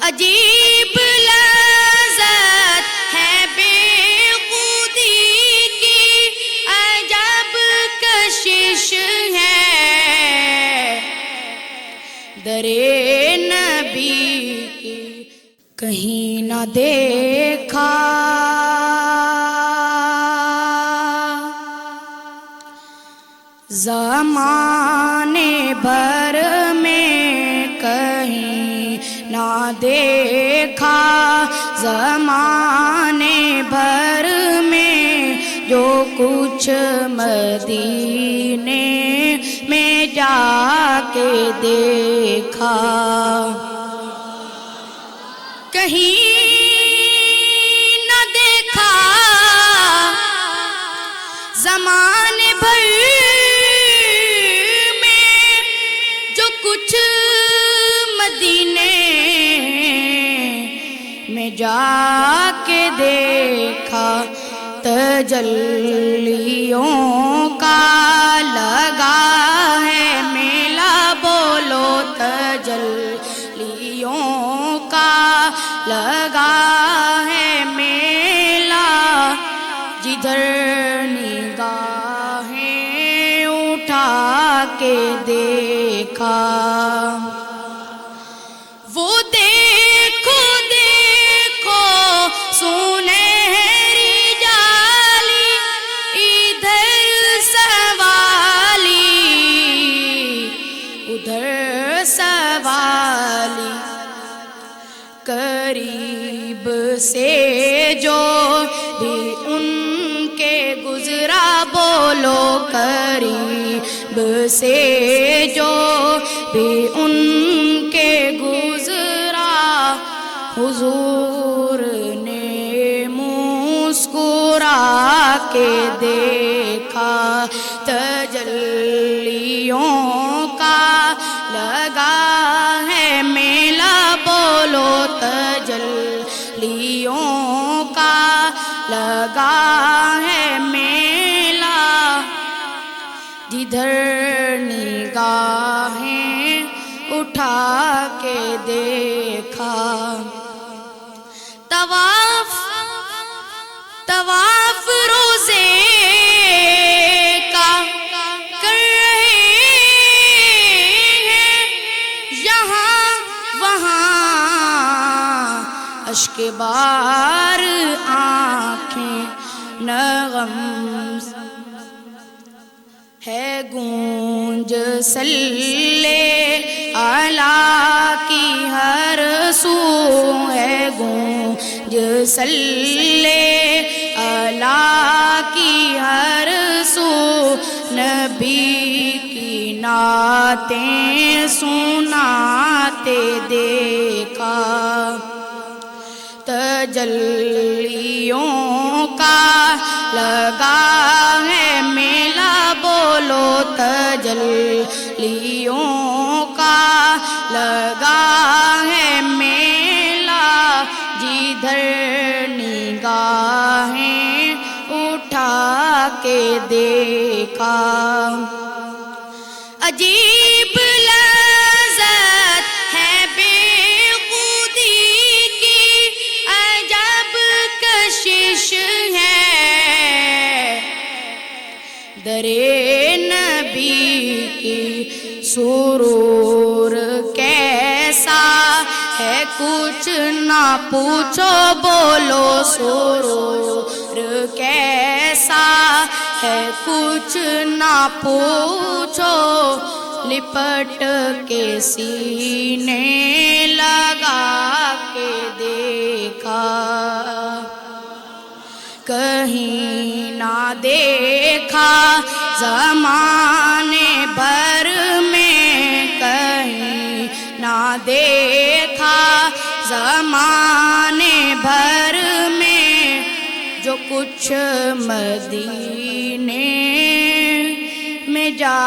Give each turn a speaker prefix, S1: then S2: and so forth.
S1: عجیب لذت ہے بے خودی کی، عجب کشش ہے درے نبی کی، کہیں نہ دیکھا زمانے بھر میں، کہیں نہ دیکھا زمانے بھر میں، جو کچھ مدینے میں جا کے دیکھا، کہیں نہ دیکھا زمانے بھر میں، جو کچھ مدینے میں جا کے دیکھا، تجلیوں کا لگا ہے میلہ، بولو تجلیوں کا لگا ہے میلہ، جدھر نگاہیں اٹھا کے دیکھا، وہ دیکھو دیکھو سنہری جالی، ادھر سوالی ادھر سوالی، قریب سے جو بھی ان کے گزرا، بولو قریب سے جو بھی ان کے گزرا، حضور نے مسکرا کے دیکھا، تجلیوں کا لگا ہے میلہ، بولو تجلیوں کا لگا ہے میلہ، جدھر نگاہیں اٹھا کے دیکھا، طواف روزے کا کر رہے ہیں، یہاں وہاں اشک بار آنکھیں، نغم ہے گونج صلی علیٰ کی ہر سو، ہے گونج صلی علیٰ کی ہر سو، نبی کی نعتیں سناتے دیکھا، تجلیوں کا لگا ہے میلہ، بولو تجلیوں کا لگا ہے میلہ، جدھر نگاہیں اٹھا کے دیکھا، عجیب لذت ہے بے خودی کی، عجب کشش ہے درے نبی کی، سرور کیسا ہے کچھ نہ پوچھو، بولو سرور کیسا ہے کچھ نہ پوچھو، لپٹ کے سینے لگا کے دیکھا، کہیں نہ دیکھا زمانے بھر میں، کہیں نہ دیکھا زمانے بھر میں، جو کچھ مدینے میں جا